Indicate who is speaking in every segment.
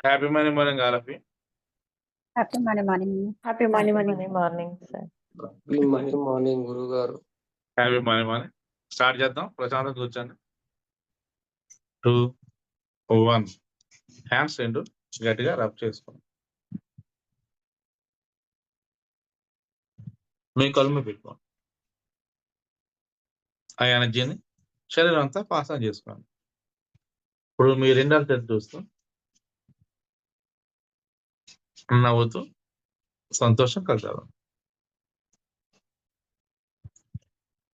Speaker 1: Happy morning morning all of you.
Speaker 2: Happy morning morning.
Speaker 3: Happy morning
Speaker 4: morning sir.
Speaker 5: Morning గురువు గారు.
Speaker 1: Happy morning morning. Start చేద్దాం. ప్రశాంతంగా కూర్చోండి. 2, 1. Hands రెండు గట్టిగా రబ్ చేసుకోండి. మీ కళ్ళు మీద పెట్టుకోండి. ఆ ఎనర్జీని శరీరం అంతా పాస్ ఆన్ చేసుకోండి. ఇప్పుడు మీ రెండాలు తెరిచి చూస్తూ నవ్వుతూ సంతోషం కలగాలి.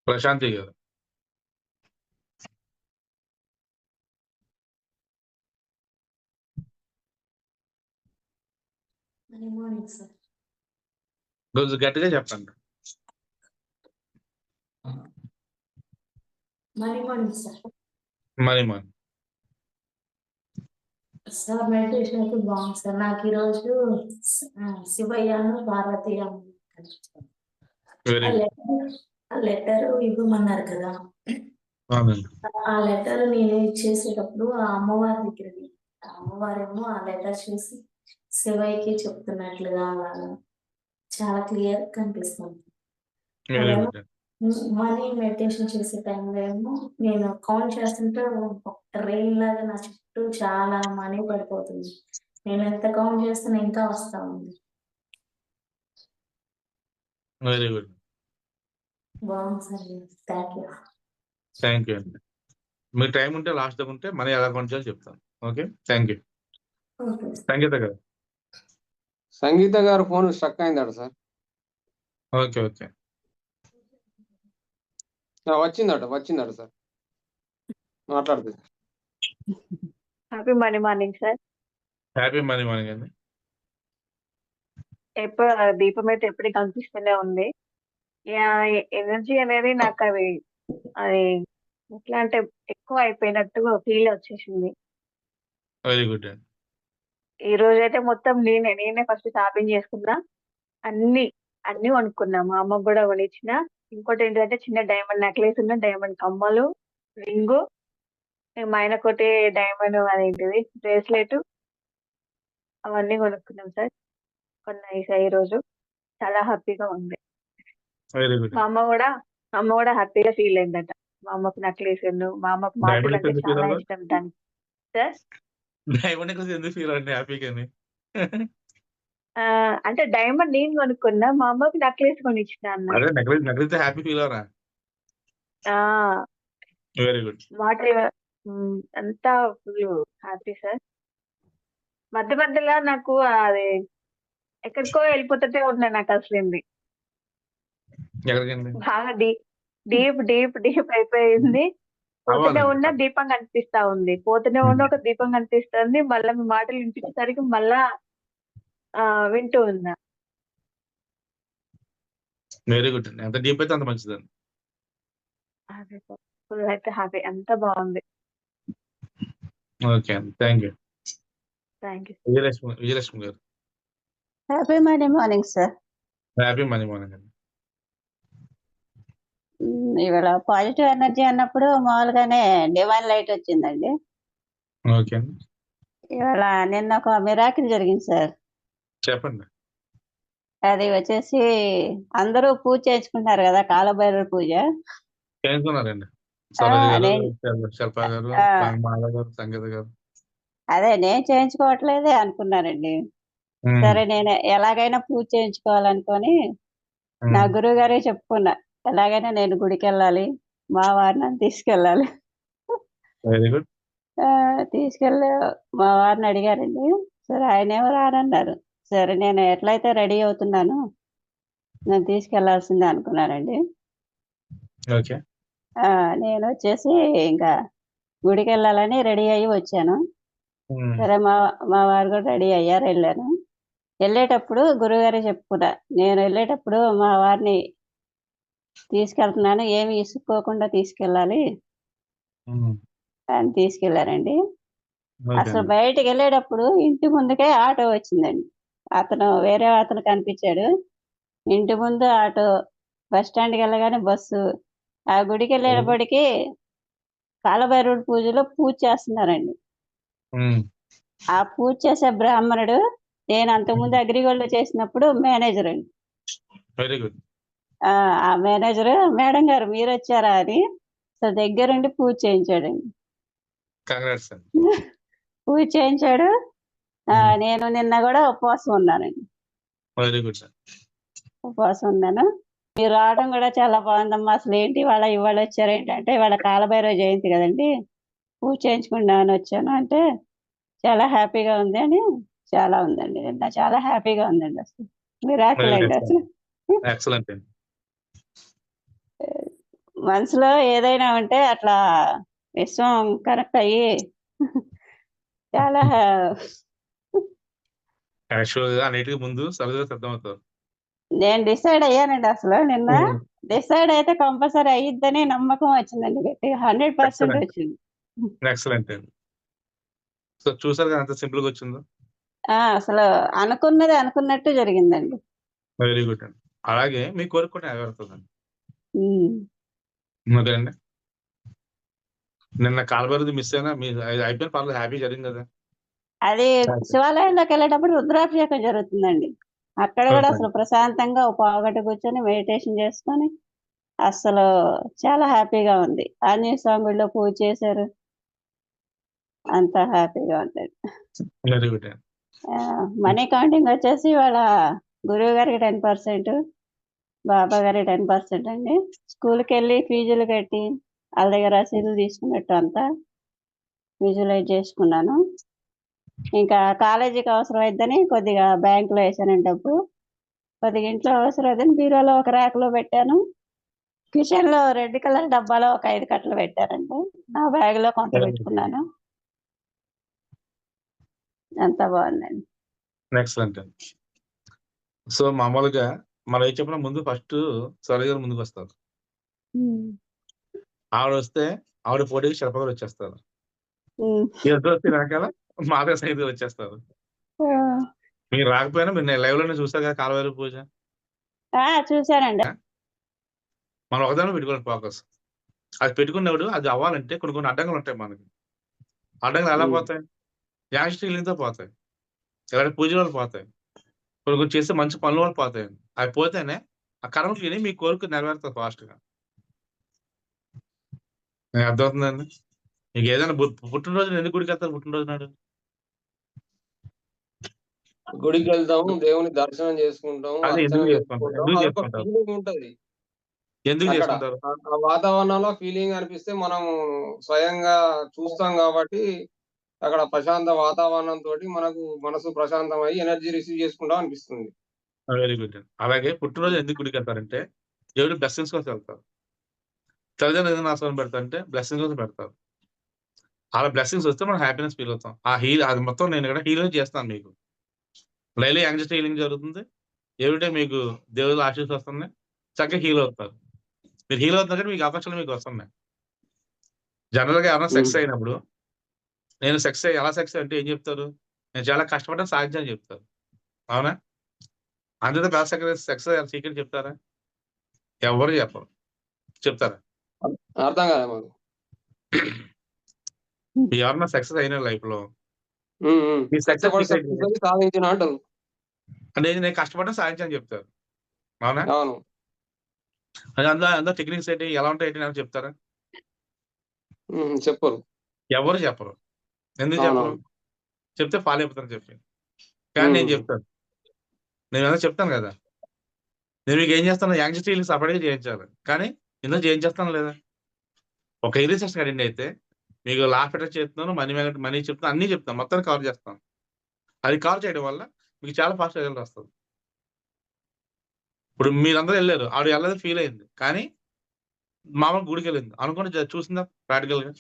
Speaker 1: ప్రశాంతి గారు, కొంచెం గట్టిగా చెప్పండి. మరి
Speaker 6: సార్ మెడిటేషన్ అయితే బాగుంది సార్. నాకు ఈరోజు శివయ్యను పార్వతి లెటర్ ఇవ్వమన్నారు కదా, ఆ లెటర్ నేను ఇచ్చేసేటప్పుడు ఆ అమ్మవారి దగ్గరది అమ్మవారేమో ఆ లెటర్ చూసి శివయ్యకి చెప్తున్నట్లుగా చాలా క్లియర్ కనిపిస్తుంది. మనీ మెడిటేషన్ చేసే టైంలో ఏమో నేను కౌంట్ చేస్తుంటే రెయిన్ లాగా నా చుట్టూ చాలా మనీ పడిపోతుంది. నేను ఎంత కౌంట్ చేస్తున్నా ఇంకా వస్తా ఉంది.
Speaker 1: Very good.
Speaker 6: బాగుంది sir. Thank you.
Speaker 1: Thank you అండి. మీకు టైం ఉంటే లాస్ట్ దాకా ఉంటే మనీ ఎలా కౌంట్ చేయాలో చెప్తాను. Okay, thank you. సంగీత గారు.
Speaker 5: సంగీత గారు ఫోన్ స్ట్రక్ అయిందట సార్.
Speaker 1: ఓకే ఓకే,
Speaker 5: వచ్చిందట సార్, మాట్లాడుతుంది.
Speaker 3: Happy morning sir.
Speaker 1: Happy morning అండి.
Speaker 3: ఎప్పుడు దీపం అయితే ఎప్పుడు కనిపిస్తూనే ఉంది. ఎనర్జీ అనేది నాకు అది ఎట్లా అంటే ఎక్కువ అయిపోయినట్టుగా ఫీల్ వచ్చేసింది.
Speaker 1: వెరీ గుడ్ అండి.
Speaker 3: ఈ రోజు అయితే మొత్తం నేనే ఫస్ట్ షాపింగ్ చేసుకున్నా. అన్ని కొనుక్కున్నా. మా అమ్మకు కూడా కొనిచ్చిన. ఇంకోటి ఏంటంటే చిన్న డైమండ్ నెక్లెస్ ఉన్న, డైమండ్ కమ్మలు, రింగు, మా ఆయనకోటి డైమండ్ అదేంటిది బ్రేస్లెట్, అవన్నీ కొనుక్కున్నాం సార్. కొన్నాయి సార్. ఈ రోజు చాలా హ్యాపీగా ఉంది.
Speaker 1: Very good.
Speaker 3: మా అమ్మ కూడా హ్యాపీగా ఫీల్ అయిందట. మా అమ్మకు నెక్లెస్, మా అమ్మకు మాటలు అంటే చాలా ఇష్టం దానికి సార్.
Speaker 1: డైమండ్ నెక్లెస్ ఎందుకు ఫీల్ అండి హ్యాపీగాని?
Speaker 3: అంటే డైమండ్ నేను కొనుక్కున్నా, మా అమ్మకి నెక్లెస్ కొనిచ్చిన అన్న.
Speaker 1: అదే నెక్లెస్ హ్యాపీ ఫీల్ అవరా? Very good.
Speaker 3: వాటర్ అంతా ఫుల్ హ్యాపీ సార్. మధ్య మధ్యలో నాకు అది ఎక్కడికో వెళ్ళిపోతుంటే ఉన్నా. నాకు అసలు బాగా డీప్ అయిపోయింది. పోతూనే ఉన్న దీపం కనిపిస్తా ఉంది, పోతూనే ఉన్న ఒక దీపం కనిపిస్తుంది. మళ్ళీ మీ మాటలు వినిపించేసరికి మళ్ళా వింటూ ఉన్నా.
Speaker 1: వెరీ గుడ్ అండి. ఎంత డీప్ అయితే అంత మంచిదండి.
Speaker 3: అదే సార్, ఫుల్ అయితే హ్యాపీ, అంత బాగుంది.
Speaker 1: ఓకే అండి, థ్యాంక్ యూ. విజయలక్ష్మి గారు.
Speaker 2: Happy morning sir.
Speaker 1: Happy morning అండి.
Speaker 2: ఇవాళ పాజిటివ్ ఎనర్జీ అన్నప్పుడు మామూలుగానే డివైన్ లైట్ వచ్చిందండి.
Speaker 1: ఓకే అండి.
Speaker 2: ఇవాళ నిన్న ఒక మిరాకిల్ జరిగింది సార్.
Speaker 1: చెప్పండి.
Speaker 2: అది వచ్చేసి అందరూ పూజ చేసుకుంటారు కదా, కాలభైరవ పూజ
Speaker 1: చేయించుకున్నారండి. శిల్పా గారు, మాల గారు, సంగీత గారు.
Speaker 2: అదే నేను చేయించుకోవట్లేదే అనుకున్నానండి. సరే నేను ఎలాగైనా పూజ చేయించుకోవాలనుకొని నా గురువు గారే చెప్పుకున్నా, ఎలాగైనా నేను గుడికి వెళ్ళాలి, మా వారిని తీసుకెళ్ళాలి.
Speaker 1: Very good.
Speaker 2: తీసుకెళ్ళి మా వారిని అడిగారండి. సరే ఆయన ఏమో రానన్నారు. సరే నేను ఎట్లయితే రెడీ అవుతున్నాను, నేను తీసుకెళ్లాల్సిందే అనుకున్నానండి. నేను వచ్చేసి ఇంకా గుడికి వెళ్ళాలని రెడీ అయ్యి వచ్చాను. సరే మా వారు కూడా రెడీ అయ్యారు, వెళ్ళాను. వెళ్ళేటప్పుడు గురువుగారే చెప్పుకున్నా, నేను వెళ్ళేటప్పుడు మా వారిని తీసుకెళ్తున్నాను, ఏమి ఇసుక్కోకుండా తీసుకెళ్ళాలి అని తీసుకెళ్లారండి. అసలు బయటికి వెళ్ళేటప్పుడు ఇంటి ముందుకే ఆటో వచ్చిందండి. వేరే అతను కనిపించాడు. ఇంటి ముందు ఆటో, బస్ స్టాండ్కి వెళ్ళగానే బస్సు. ఆ గుడికి వెళ్ళేటప్పటికి కాలభైరవుడి పూజలో పూజ చేస్తున్నారండి. ఆ పూజ చేసే బ్రాహ్మణుడు నేను అంతకుముందు అగ్రిగోల్డ్ చేసినప్పుడు మేనేజర్ అండి.
Speaker 1: Very good.
Speaker 2: ఆ మేనేజర్ మేడం గారు మీరు వచ్చారా అని సో దగ్గరుండి పూజ చేయించాడండి.
Speaker 1: కంగ్రాట్స్ అండి.
Speaker 2: పూజ చేయించాడు. నేను నిన్న కూడా ఉపవాసం ఉన్నానండి.
Speaker 1: Very good sir.
Speaker 2: ఉపవాసం ఉన్నాను. మీరు రావడం కూడా చాలా బాగుందమ్మా. అసలు ఏంటి ఇవాళ వచ్చారు ఏంటంటే ఇవాళ కాలభైరవ జయంతి కదండి, పూజ చేయించుకుందామని వచ్చాను అంటే చాలా హ్యాపీగా ఉంది అని. చాలా ఉందండి, నిన్న చాలా హ్యాపీగా ఉందండి. అసలు మిరాకిల్ అండి. అసలు
Speaker 1: ఎక్సలెంట్ అండి.
Speaker 2: మనసులో ఏదైనా ఉంటే అట్లా విశ్వం కనెక్ట్ అయ్యి చాలా
Speaker 1: యాక్చువల్గా అన్నిటికీ ముందు సరిగ్గా సిద్ధమవుతారు.
Speaker 2: నేను డిసైడ్ అయ్యానండి. అసలు నిన్న డిసైడ్ అయితే కంపల్సరీ అయ్యిద్దని నమ్మకం వచ్చిందండి. గట్టిగా 100% వచ్చింది.
Speaker 1: ఎక్సలెంట్ అండి. సో చూసారు కదా అంత సింపుల్ గా వచ్చిందో.
Speaker 2: అసలు అనుకున్నది అనుకున్నట్టు జరిగిందండి.
Speaker 1: వెరీ గుడ్ అండి. అలాగే మీ కోరిక కూడా నెరవేరుతుందండి. ఓకే అండి. నిన్న కాలభైరవ మిస్ అయినా మీ అయిపోయిన పర్లేదు, హ్యాపీ జరిగింది కదా.
Speaker 2: అది శివాలయంలోకి వెళ్ళేటప్పుడు రుద్రాభిషేకం జరుగుతుందండి. అక్కడ కూడా
Speaker 1: Okay.
Speaker 2: అసలు ప్రశాంతంగా ఒక పావుగంట కూర్చొని మెడిటేషన్ చేసుకొని అసలు చాలా హ్యాపీగా ఉంది. ఆంజనేయ స్వామి గుడిలో పూజ చేశారు. అంత హ్యాపీగా ఉందండి.
Speaker 1: వెరీ గుడ్ అండి.
Speaker 2: మనీ కౌంటింగ్ వచ్చేసి వాళ్ళ గురువు గారికి 10%, బాబా గారికి 10% అండి. స్కూల్కి వెళ్ళి ఫీజులు కట్టి వాళ్ళ దగ్గర రసీదులు తీసుకున్నట్టు అంతా విజువలైజ్ చేసుకున్నాను. ఇంకా కాలేజీకి అవసరం అయిద్దని కొద్దిగా బ్యాంకులో వేసానండి డబ్బు. కొద్దిగా ఇంట్లో అవసరం అయిద్దని బీరోలో ఒక ర్యాక్లో పెట్టాను. కిచెన్ లో రెడ్ కలర్ డబ్బాలో ఒక 5 కట్టలు పెట్టారండి. నా బ్యాగ్ లో కొంత పెట్టుకున్నాను. అంత బాగుందండి.
Speaker 1: ఎక్సలెంట్ అండి. సో మామూలుగా మనం ఏం చెప్పినా ముందు ఫస్ట్ సరి గారు ముందుకు వస్తారు. ఆవిడ వస్తే ఆవిడ పోటీకి శిల్ప గారు వచ్చేస్తారు. ఇద్దరు వస్తే వెనకాల మాధవ సైడ్ వచ్చేస్తారు. మీరు రాకపోయినా మీరు లైవ్ లోనే చూస్తారు కదా కాలభైరవ పూజ.
Speaker 2: చూశానండి.
Speaker 1: మనం ఒకదాని పెట్టుకోవాలి ఫోకస్. అది పెట్టుకున్నప్పుడు అది అవ్వాలంటే కొన్ని కొన్ని అడ్డంకులు ఉంటాయి మనకి. అడ్డంకులు ఎలా పోతాయి? యాక్స్ట్రీలింగ్తో పోతాయి, ఇలాంటి పూజల వల్ల పోతాయి, కొన్ని కొన్ని చేస్తే మంచి పనుల వల్ల పోతాయి. అవి పోతేనే ఆ కర్మకి మీ కోరిక నెరవేరుతుంది ఫాస్ట్గా. మీకు అర్థమవుతుందండి? మీకు ఏదైనా పుట్టినరోజు ఎందుకు గుడికి వెళ్తారు? పుట్టినరోజు నాడు
Speaker 5: గుడికి వెళ్తాము, దేవుని దర్శనం చేసుకుంటాము,
Speaker 1: అదే
Speaker 5: అర్చన
Speaker 1: ఎందుకు చేసుకుంటారు?
Speaker 5: చేసుకుంటాం.
Speaker 1: ఎందుకు
Speaker 5: అదొక
Speaker 1: చేసుకుంటారు?
Speaker 5: ఫీలింగ్ ఉంటది
Speaker 1: ఎందుకు
Speaker 5: అక్కడ.
Speaker 1: చేసుకుంటారు?
Speaker 5: ఆ వాతావరణంలో ఫీలింగ్ అనిపిస్తే మనం స్వయంగా చూస్తాం కాబట్టి అక్కడ ప్రశాంత వాతావరణం తోటి మనకు మనసు ప్రశాంతం అయ్యి ఎనర్జీ రిసీవ్ చేసుకుంటాం అనిపిస్తుంది.
Speaker 1: వెరీ గుడ్ అండి. అలాగే పుట్టినరోజు ఎందుకు గుడికి వెళ్తారంటే దేవుడి బ్లెస్సింగ్స్ కోసం వెళ్తారు. తల్లిదండ్రులు ఏదైనా ఆశీర్వాదం పెడతారంటే బ్లెస్సింగ్స్ కోసం పెడతారు. అలా బ్లెస్సింగ్స్ వస్తే మనం హ్యాపీనెస్ ఫీల్ అవుతాం. అది మొత్తం నేను ఇక్కడ హీలింగ్ చేస్తాను మీకు. డైలీ యాంగ్జైటీ హీలింగ్ జరుగుతుంది. ఎవ్రీడే మీకు దేవుళ్ళ ఆశీస్సులు వస్తున్నాయి. చక్కగా హీల్ అవుతారు. మీరు హీల్ అవుతున్నారు కానీ మీకు అవకాశాలు మీకు వస్తున్నాయి. జనరల్గా ఎవరైనా సెక్స్ అయినప్పుడు నేను సెక్స్ ఎలా సెక్స్ అంటే ఏం చెప్తారు? నేను చాలా కష్టపడ్డాను సాధించాను అని చెప్తారు. అవునా? అందులో బెస్ట్ సెక్స్ సీక్రెట్ చెప్తారా? ఎవరు చెప్పరు. చెప్తారా?
Speaker 5: అర్థం కాదా మాకు.
Speaker 1: ఎవరన్నా సక్సెస్ అయిన లైఫ్ లో మీ
Speaker 5: కష్టపడి
Speaker 1: సక్సెస్
Speaker 5: success సాధించిన అంటారు.
Speaker 1: అంటే నేను కష్టపడ్డా సాధించాను చెప్తారు. అవునా?
Speaker 5: అవును.
Speaker 1: అందులో టెక్నిక్స్ ఏంటి, ఎలా ఉంటాయి అని చెప్తారా?
Speaker 5: చెప్పరు.
Speaker 1: ఎవరు చెప్పరు. ఎందుకు చెప్పరు? చెప్తే ఫాలో అయిపోతాను చెప్పి. కానీ నేను చెప్తాను. నేను ఏదో చెప్తాను కదా, నేను మీకు ఏం చేస్తాను, యాంగ్జైటీ సపరేట్గా చేయించాలి. కానీ ఇందులో చేయించేస్తాను లేదా? ఒక హెయిర్ సెక్షన్ అటెండ్ అయితే మీకు లాస్ట్ అటాక్ చేస్తున్నాను, మనీ చెప్తాను, అన్నీ చెప్తాను, మొత్తాన్ని కవర్ చేస్తాను. అది కవర్ చేయడం వల్ల మీకు చాలా ఫాస్ట్ రిజల్ట్ వస్తుంది. ఇప్పుడు మీరందరూ వెళ్ళారు, ఆవిడ వెళ్ళదు ఫీల్ అయింది, కానీ మామూలు గుడికి వెళ్ళింది అనుకుని చూసిందా ప్రాక్టికల్గా?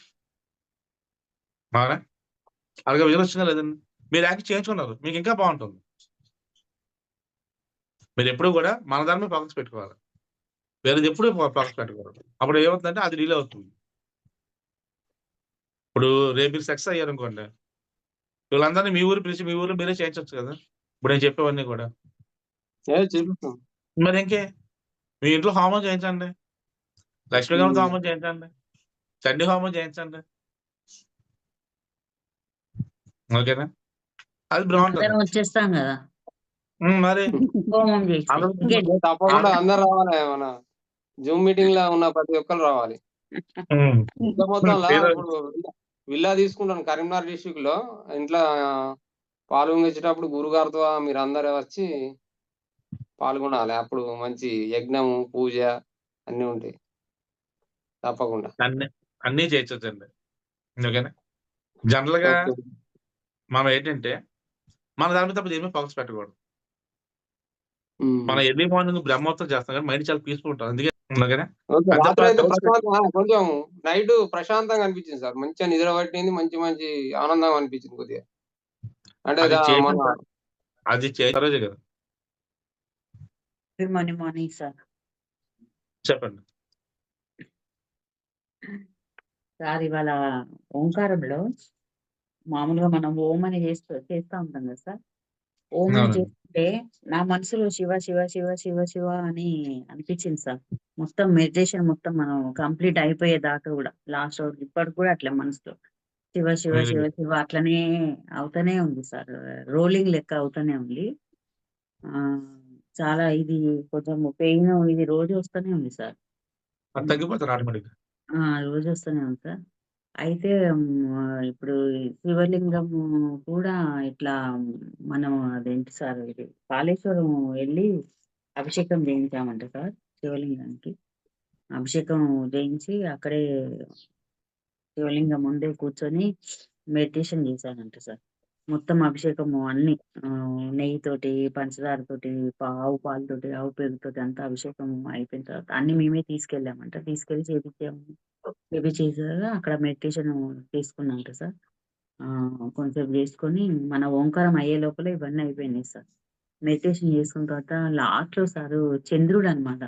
Speaker 1: అవునా? అలాగే విజయం వచ్చిందా లేదండి? మీరు యాక్ట్ చేయించుకున్నారు, మీకు ఇంకా బాగుంటుంది. మీరు ఎప్పుడు కూడా మన దాని మీద ఫోకస్ పెట్టుకోవాలి, వేరేది ఎప్పుడు ఫోకస్ పెట్టుకోవాలి. అప్పుడు ఏమవుతుందంటే అది డీలే అవుతుంది. ఇప్పుడు రేపు మీరు సక్సెస్ అయ్యారు అనుకోండి, వీళ్ళందరినీ మీ ఊరు పిలిచి మీ ఊరు మీరే చేయించవచ్చు కదా. ఇప్పుడు నేను చెప్పేవన్నీ కూడా మరి ఇంకే మీ ఇంట్లో హోమం చేయించండి, లక్ష్మీగణపతి హోమం చేయించండి, చండీ హోమం చేయించండి. ఓకేనా? అది బాగుంటుంది.
Speaker 4: అందరం వచ్చేస్తాం కదా
Speaker 1: మరి
Speaker 4: హోమం చేసి
Speaker 1: అందరూ
Speaker 4: ఇంకేంటి?
Speaker 5: తప్పకుండా అందరు రావాలి. మన జూమ్ మీటింగ్ లో ఉన్న ప్రతి ఒక్కరు రావాలి. ఇంట్లో మొత్తంలో ఇప్పుడు విల్లా తీసుకుంటాను కరీంనగర్ డిస్ట్రిక్ట్ లో. ఇంట్లో పాల్గొనేటప్పుడు గురుగారితో మీరు అందరూ వచ్చి పాల్గొనాలి. అప్పుడు మంచి యజ్ఞము, పూజ అన్ని ఉంటాయి తప్పకుండా.
Speaker 1: అన్నీ చేయొచ్చండి. ఓకేనా. జనరల్ గా
Speaker 5: ఓకే.
Speaker 1: మనం ఏంటంటే మన దాని మీద తప్ప ఏమీ ఫోకస్ పెట్టకూడదు.
Speaker 5: ఉమ్.
Speaker 1: మనం ఎర్లీ మార్నింగ్ బ్రహ్మోత్సవం చేస్తాం కానీ మైండ్ చాలా పీస్ఫుల్ ఉంటుంది. అందుకే ఓకేనా.
Speaker 5: ఓకే.
Speaker 1: అంతే
Speaker 5: రాత్రి అయితే
Speaker 1: focus
Speaker 5: కొంచెం నైట్ ప్రశాంతంగా అనిపించింది సార్. మంచిగా నిద్ర పట్టింది. మంచి ఆనందం అనిపించింది కొద్దిగా. అంటే
Speaker 1: అది చేయటం
Speaker 5: మన
Speaker 1: అది రోజే కదా.
Speaker 4: Good morning sir.
Speaker 1: చెప్పండి.
Speaker 4: సార్ ఇవాళ ఓంకారంలో మామూలుగా మనం ఓం అని చేస్తా ఉంటాం కదా సార్. ఓం అని
Speaker 1: అవునండి.
Speaker 4: చేస్తుంటే నా మనసులో శివ శివ శివ శివ శివ అని అనిపించింది సార్. మొత్తం మెడిటేషన్ మొత్తం మనం కంప్లీట్ అయిపోయేదాకా కూడా లాస్ట్ ఇప్పటికి కూడా అట్లా మనసులో శివ శివ
Speaker 1: Very
Speaker 4: శివ
Speaker 1: good.
Speaker 4: శివ అట్లనే అవుతూనే ఉంది సార్. రోలింగ్ లెక్క అవుతూనే ఉంది. చాలా ఇది కొంచెం పెయిన్ ఇది రోజు వస్తూనే ఉంది సార్.
Speaker 1: అది తగ్గిపోతారు ఆటోమేటిక్.
Speaker 4: రోజు వస్తూనే ఉంది సార్. అయితే ఇప్పుడు ఈ శివలింగం కూడా ఇట్లా మనం అదేంటి సార్ ఇది కాళేశ్వరం వెళ్ళి అభిషేకం చేయించామంట సార్ శివలింగానికి. అభిషేకం చేయించి అక్కడే శివలింగం ముందే కూర్చొని మెడిటేషన్ చేశానంట సార్. మొత్తం అభిషేకము అన్ని నెయ్యితోటి, పంచదారతోటి, ఆవు పాలతోటి, ఆవు పెరుగుతోటి అంతా అభిషేకం అయిపోయిన తర్వాత అన్ని మేమే తీసుకెళ్ళామంట. తీసుకెళ్ళి చేపించాము. చేశాక అక్కడ మెడిటేషన్ తీసుకున్నాంట సార్. కొంచెంసేపు చేసుకొని మన ఓంకారం అయ్యే లోపల ఇవన్నీ అయిపోయినాయి సార్. మెడిటేషన్ చేసుకున్న తర్వాత లాస్ట్‌లో సారు చంద్రుడనమాట.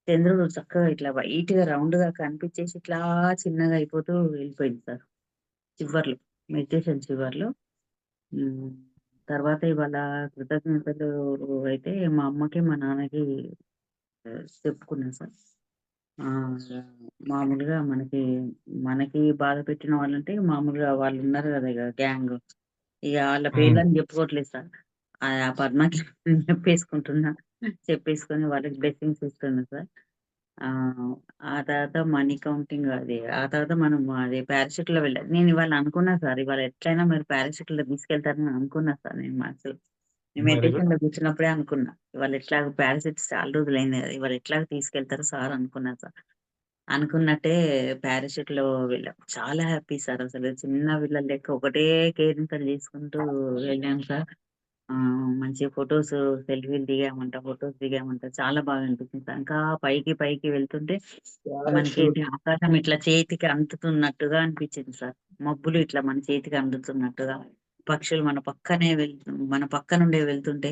Speaker 4: చంద్రుడు చక్కగా ఇట్లా వైట్‌గా రౌండ్‌గా కనిపించేసి ఇట్లా చిన్నగా అయిపోతూ వెళ్ళిపోయింది సార్. చివర్లో మెడిటేషన్ చివర్లో. తర్వాత ఇవాళ కృతజ్ఞతలు అయితే మా అమ్మకి, మా నాన్నకి చెప్పుకున్నా సార్. మామూలుగా మనకి బాధ పెట్టిన వాళ్ళంటే మామూలుగా వాళ్ళు ఉన్నారు కదా ఇక గ్యాంగ్. ఇక వాళ్ళ పేర్లని చెప్పుకోవట్లేదు సార్. ఆ పద్మకి చెప్పేసుకొని వాళ్ళకి బ్లెస్సింగ్స్ ఇస్తున్నా సార్. ఆ తర్వాత మనీ కౌంటింగ్ ఆ తర్వాత మనం అది పారాషూట్‌లో వెళ్ళాం. నేను ఇవాళ అనుకున్నా సార్. ఇవాళ ఎట్లైనా మీరు పారాషూట్‌లో తీసుకెళ్తారని అనుకున్నా సార్ నేను మనసులో. నేను
Speaker 1: వెరీ గుడ్.
Speaker 4: మెడిటేషన్‌లో కూర్చున్నప్పుడే అనుకున్నా. ఇవాళ ఎట్లాగో పారాషూట్ చాలా రోజులైంది కదా! ఇవాళ ఎట్లాగో తీసుకెళ్తారు సార్ అనుకున్నా సార్. అనుకున్నట్టే పారాషూట్‌లో వెళ్ళాం. చాలా హ్యాపీ సార్ అసలు. చిన్న పిల్లల లెక్క ఒకటే కేరింతలు చేసుకుంటూ వెళ్ళాం సార్. మంచిగా సెల్ఫీలు ఫోటోస్ దిగామంట. చాలా బాగా అనిపించింది సార్. ఇంకా పైకి వెళ్తుంటే మనకేంటి ఆకాశం ఇట్లా చేతికి అందుతున్నట్టుగా అనిపించింది సార్. మబ్బులు ఇట్లా మన చేతికి అందుతున్నట్టుగా. పక్షులు మన పక్క నుండే వెళ్తుంటే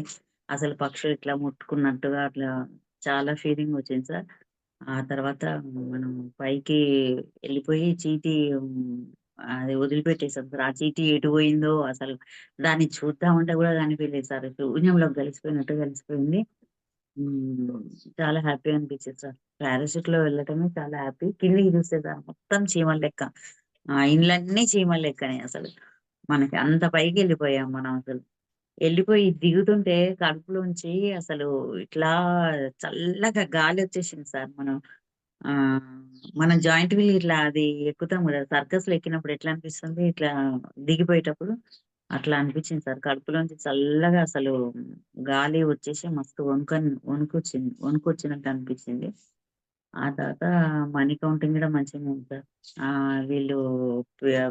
Speaker 4: అసలు పక్షులు ఇట్లా ముట్టుకున్నట్టుగా అట్లా చాలా ఫీలింగ్ వచ్చింది సార్. ఆ తర్వాత మనం పైకి వెళ్ళిపోయి చీటీ అది వదిలిపెట్టేసాం సార్. ఆ చీటీ ఎటు పోయిందో అసలు దాన్ని చూద్దామంటే కూడా కనిపియలేదు సార్. శూన్యంలోకి కలిసిపోయింది. చాలా హ్యాపీ అనిపించింది సార్. పారాషూట్‌లో వెళ్ళటమే చాలా హ్యాపీ. కిందకి చూస్తే సార్ మొత్తం చీమల లెక్క. ఇండ్లన్నీ చీమల లెక్కనే అసలు. మనకి అంత పైకెళ్ళిపోయాం మనం అసలు. వెళ్ళిపోయి దిగుతుంటే కడుపులోంచి అసలు ఇట్లా చల్లగా గాలొచ్చేసింది సార్. మనం జాయింట్ వీల్ ఇట్లా అది ఎక్కుతాం కదా! సర్కస్‌లో ఎక్కినప్పుడు ఎట్లా అనిపిస్తుంది? ఇట్లా దిగిపోయేటప్పుడు అట్లా అనిపించింది సార్. కడుపులోంచి చల్లగా అసలు గాలి వచ్చేసి మస్తు వణుకొచ్చినట్టు అనిపించింది. ఆ తర్వాత మనీ కౌంటింగ్ కూడా మంచిగానే ఉంది సార్. వీళ్ళు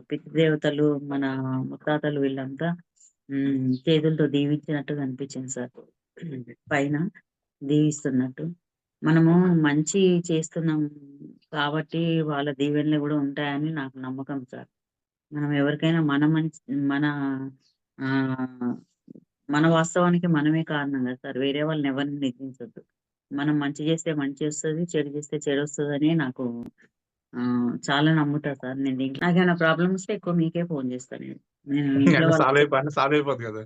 Speaker 4: పితృదేవతలు మన ముత్తాతలు వీళ్ళంతా చేతులతో దీవించినట్టుగా అనిపించింది సార్. పైన దీవిస్తున్నట్టు. మనము మంచి చేస్తున్నాం కాబట్టి వాళ్ళ దీవెనలు కూడా ఉంటాయని నాకు నమ్మకం సార్. మనం ఎవరికైనా మన ఆహ్, మన వాస్తవానికి మనమే కారణం కదా సార్. వేరే వాళ్ళని ఎవరిని నెగ్గించొద్దు. మనం మంచి చేస్తే మంచొస్తది. చెడు చేస్తే చెడొస్తదని నాకు చాలా నమ్ముతా సార్. నేను దీంట్లో నాకేమైనా ప్రాబ్లమ్ వస్తే ఎక్కువ మీకే ఫోన్ చేస్తా నేను. నేను ఇంట్లో
Speaker 1: అన్నీ
Speaker 4: వాళ్ళకి
Speaker 1: సాల్వ్ అయిపోద్ది కదా.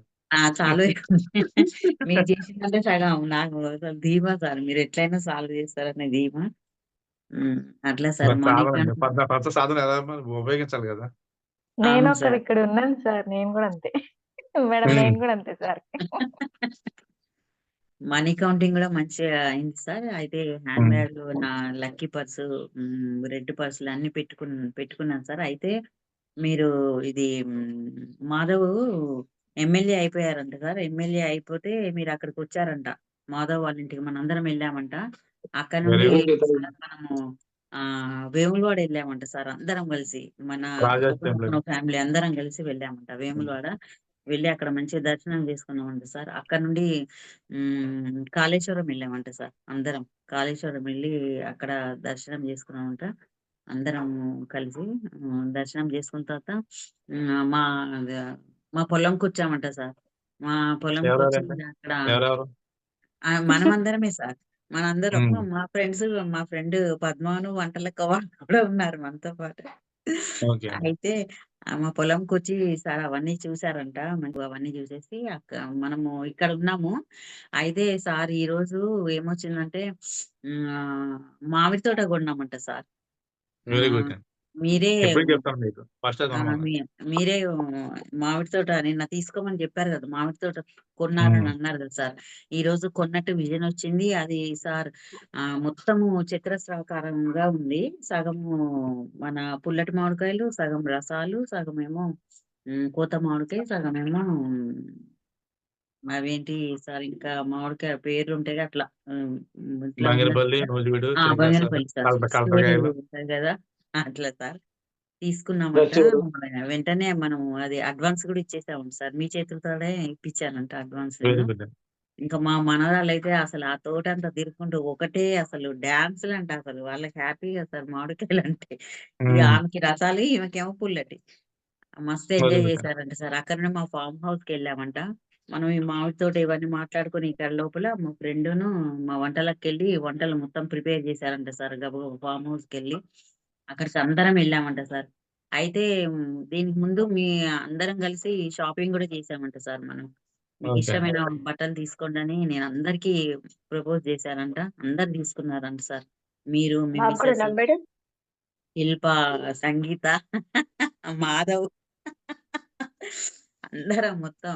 Speaker 4: చాలు మీరు చేసిందంటే సగం నాకు అసలు ధీమా సార్. మీరు ఎట్లైనా సాల్వ్ చేస్తారనే ధీమా. అట్లా సార్
Speaker 1: మరి
Speaker 4: మనీ
Speaker 1: సాధనండి. సాధన ఎలా ఉపయోగించాలి కదా.
Speaker 3: నేను
Speaker 4: అవును
Speaker 3: ఒకరు
Speaker 4: సార్.
Speaker 3: ఇక్కడ ఉన్నాను సార్. నేను కూడా అంతే. మేడం నేను కూడా అంతే సార్.
Speaker 4: మనీ కౌంటింగ్ కూడా మంచిగా అయింది సార్. అయితే హ్యాండ్ బ్యాగ్, నా లక్కీ పర్సు, రెడ్ పర్సులు అన్ని పెట్టుకున్నాను సార్. అయితే మీరు ఇది మాధవ్ ఎమ్మెల్యే అయిపోయారంట సార్. ఎమ్మెల్యే అయిపోతే మీరు అక్కడికి వచ్చారంట, మాధవ్ వాళ్ళ ఇంటికి మనందరం వెళ్ళామంట. అక్కడ నుండి సార్ మనము వేములవాడ వెళ్ళామంట సార్, అందరం కలిసి మన ఫ్యామిలీ అందరం కలిసి వెళ్ళామంట వేములవాడ. వెళ్ళి అక్కడ మంచిగా దర్శనం చేసుకున్నామంట సార్. అక్కడ నుండి కాళేశ్వరం వెళ్ళామంట సార్. అందరం కాళేశ్వరం వెళ్ళి అక్కడ దర్శనం చేసుకున్నామంట అందరం కలిసి. దర్శనం చేసుకున్న తర్వాత మా మా పొలంకి వచ్చామంట సార్. మా పొలంకి వచ్చి అక్కడ మనమందరమే సార్, మనందరం మా ఫ్రెండ్స్, మా ఫ్రెండ్ పద్మాను వంటలక్క వాళ్ళు కూడా ఉన్నారు మనతో పాటు. అయితే మా పొలంకి వచ్చి సార్ అవన్నీ చూసారంట. అవన్నీ చూసేసి మనము ఇక్కడ ఉన్నాము. అయితే సార్ ఈ రోజు ఏమొచ్చిందంటే మామిడి తోట కొన్నామంట సార్. మీరే మీరే మామిడి తోట నిన్న తీసుకోమని చెప్పారు కదా, మామిడి తోట కొన్నారని అన్నారు కదా సార్. ఈ రోజు కొన్నట్టు విజన్ వచ్చింది. అది సార్ మొత్తము చతురస్రాకారంగా ఉంది. సగము మన పుల్లటి మామిడికాయలు, సగం రసాలు, సగం ఏమో కోత మామిడికాయ, సగం ఏమో అవేంటి సార్ ఇంకా మామిడికాయ పేర్లు ఉంటాయి అట్లా బంగినపల్లి సార్ కదా, అట్లా సార్ తీసుకున్నామంట. వెంటనే మనం అది అడ్వాన్స్ కూడా ఇచ్చేసామంట సార్. మీ చేతులతోనే ఇప్పించానంట అడ్వాన్స్. ఇంకా మా మనవరాలు అయితే అసలు ఆ తోట అంతా తిరుగుకుంటూ ఒకటే అసలు డాన్సులు అంట. అసలు వాళ్ళకి హ్యాపీగా సార్ మామిడికాయలు అంటే. ఇక ఆమెకి రసాలు, ఈమెకేమో పుల్లటి. మస్తు ఎంజాయ్ చేశారంట సార్. అక్కడనే మా ఫామ్ హౌస్ కి వెళ్ళామంట. మనం ఈ మామిడి తోట ఇవన్నీ మాట్లాడుకుని ఇక్కడ లోపల మా ఫ్రెండ్ను మా వంటలకు వెళ్ళి వంటలు మొత్తం ప్రిపేర్ చేశారంట సార్. గబగబా ఫామ్ హౌస్ కి వెళ్ళి అక్కడికి అందరం వెళ్ళామంట సార్. అయితే దీనికి ముందు మీ అందరం కలిసి షాపింగ్ కూడా చేసామంట సార్. మనం మీకు ఇష్టమైన బట్టలు తీసుకోండి అని నేను అందరికి ప్రపోజ్ చేశానంట. అందరు తీసుకున్నారంట సార్. మీరు, మీ మిస్సెస్, శిల్ప, సంగీత, మాధవ్ అందరం మొత్తం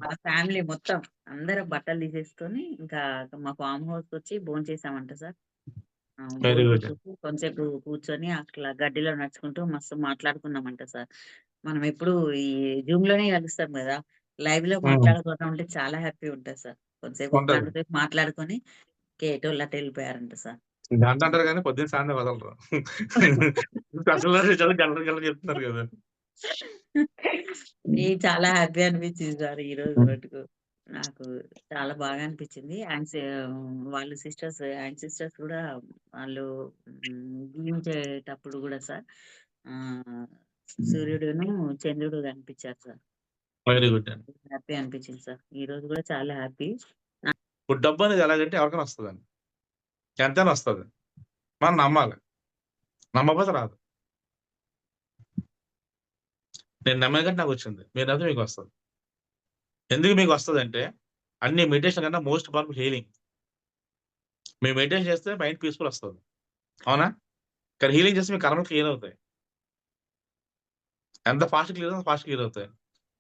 Speaker 4: మన ఫ్యామిలీ మొత్తం అందరం బట్టలు తీసేసుకొని ఇంకా మా ఫామ్ హౌస్ వచ్చి భోజనం చేసామంట సార్. కొంచెంసేపు కూర్చొని అట్లా గడ్డిలో నడుచుకుంటూ మస్తు మాట్లాడుకున్నామంట సార్. మనం ఎప్పుడు ఈ జూమ్ లోనే కలుస్తాం కదా, లైవ్ లో మాట్లాడుకోవడం అంటే చాలా హ్యాపీ ఉంటుంది సార్. కొంచెంసేపు మాట్లాడుకొని కేటోళ్ళు అటు వెళ్ళిపోయారంట సార్.
Speaker 1: అంటారు కానీ పొద్దున్న సాయంత్రం వదలరు. చెప్తున్నారు కదా.
Speaker 4: చాలా హ్యాపీ అనిపించింది సార్ ఈ రోజు మటుకు. నాకు చాలా బాగా అనిపించింది. వాళ్ళు సిస్టర్స్, అండ్ సిస్టర్స్ కూడా వాళ్ళు జీవించేటప్పుడు కూడా సార్ సూర్యుడును చంద్రుడు కనిపించారు సార్.
Speaker 1: Very good.
Speaker 4: హ్యాపీ అనిపించింది సార్. ఈ రోజు కూడా చాలా హ్యాపీ.
Speaker 1: ఇప్పుడు డబ్బు అనేది ఎలాగంటే ఎవరికైనా వస్తుందండి, ఎంతైనా వస్తుంది. మనం నమ్మాలి, నమ్మకపోతే రాదు. నేను నమ్మేకంటే నాకు వచ్చింది, మీరు నమ్మితే మీకు వస్తుంది. ఎందుకు మీకు వస్తుంది అంటే అన్ని మెడిటేషన్ కన్నా మోస్ట్ పవర్ఫుల్ హీలింగ్. మీరు మెడిటేషన్ చేస్తే మైండ్ పీస్ఫుల్ వస్తుంది, అవునా? కానీ హీలింగ్ చేస్తే మీ కర్మలు క్లియర్ అవుతాయి. ఎంత ఫాస్ట్ క్లియర్ అవుతుంది, ఫాస్ట్ క్లియర్ అవుతాయి.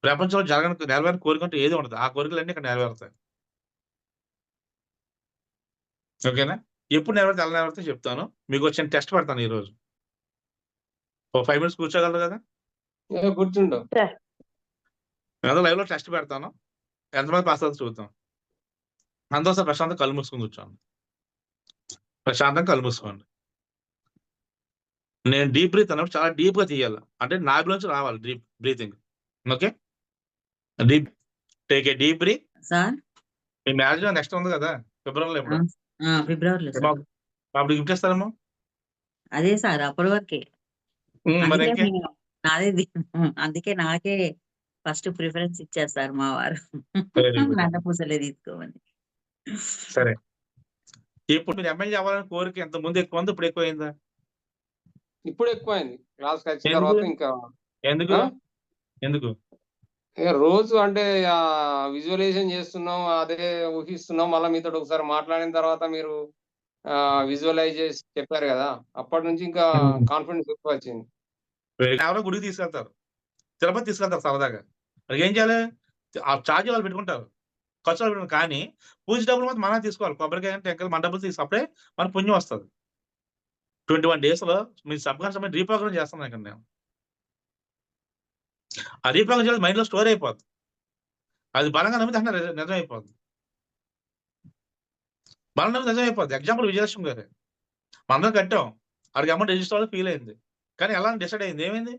Speaker 1: ప్రపంచంలో జరగని నెరవేరిన కోరికంటూ ఏది ఉండదు. ఆ కోరికలన్నీ ఇక్కడ నెరవేరుతాయి. ఓకేనా? ఎప్పుడు నెరవేరితే ఎలా నెరవేరితే చెప్తాను. మీకు వచ్చిన టెస్ట్ పెడతాను ఈరోజు. ఓ 5 minutes కూర్చోగలరు కదా?
Speaker 5: కూర్చుంటాం.
Speaker 1: ఏదో లైవ్ లో టెస్ట్ పెడతాను, ఎంతమంది పాస్ అవుతుంది చూద్దాం. అందుకోసం ప్రశాంతంగా కళ్ళు మూసుకొని కూర్చోండి. ప్రశాంతంగా కళ్ళు మూసుకోండి. నేను డీప్ బ్రీత్ అన్నప్పుడు చాలా డీప్ గా తీయాలి, అంటే నాభిలోంచి రావాలి deep breathing. Okay, deep take a deep breath. మీ మ్యారేజ్ నెక్స్ట్ ఉంది కదా, ఫిబ్రవరిలో. ఎప్పుడు?
Speaker 4: ఫిబ్రవరిలో.
Speaker 1: అప్పుడు గిఫ్ట్ ఇస్తారేమో.
Speaker 4: అదే సార్, అప్పటి వరకే. అందుకే నాకే ఫస్ట్ ప్రిఫరెన్స్ ఇచ్చారు సార్ మా వారు, నన్న పూసలే తీసుకోమని.
Speaker 1: సరే, ఇప్పుడు మీరు ఎమ్మెల్యే అవ్వాలని కోరిక ఎంత ముందు ఎక్కువ ఉంది, ఇప్పుడు ఎక్కువైందా?
Speaker 5: ఇప్పుడు ఎక్కువైంది. క్లాస్కి వచ్చిన తర్వాత ఇంకా.
Speaker 1: ఎందుకు ఎందుకు
Speaker 5: రోజు అంటే విజువలైజేషన్ చేస్తున్నాం, అదే ఊహిస్తున్నాం. మళ్ళీ మీతో ఒకసారి మాట్లాడిన తర్వాత మీరు విజువలైజ్ చేసి చెప్పారు కదా, అప్పటి నుంచి ఇంకా కాన్ఫిడెన్స్ ఎక్కువ వచ్చింది.
Speaker 1: ఎవరో గుడికి తీసుకెళ్తారు, తిరుపతి తీసుకెళ్తారు సరదాగా. ఏం చేయాలి? ఆ ఛార్జ్ వాళ్ళు పెట్టుకుంటారు, ఖర్చులు పెట్టుకుంటారు. కానీ పూజ డబ్బులు మాత్రం మనమే తీసుకోవాలి. కొబ్బరికాయ అంటే టెంకాయలు మన డబ్బులు తీసి అప్పుడే మన పుణ్యం వస్తుంది. 21 డేస్‌లో మీ సబ్‌కాన్షియస్ రీప్రోగ్రామ్ చేస్తున్నాను ఇక్కడ నేను. ఆ రీప్రోగ్రామ్ చేయాలి, మైండ్‌లో స్టోర్ అయిపోద్ది. అది బలంగా నమ్మితే వెంటనే నిజం అయిపోద్ది. బలం నమ్మితే నిజం అయిపోద్ది. ఎగ్జాంపుల్ విజయలక్ష్మి గారే. మనందరం కట్టాం. ఆడికి అమౌంట్ రిజిస్టర్ అవ్వదు, ఫీల్ అయింది. కానీ ఎలా డిసైడ్ అయింది, ఏమైంది?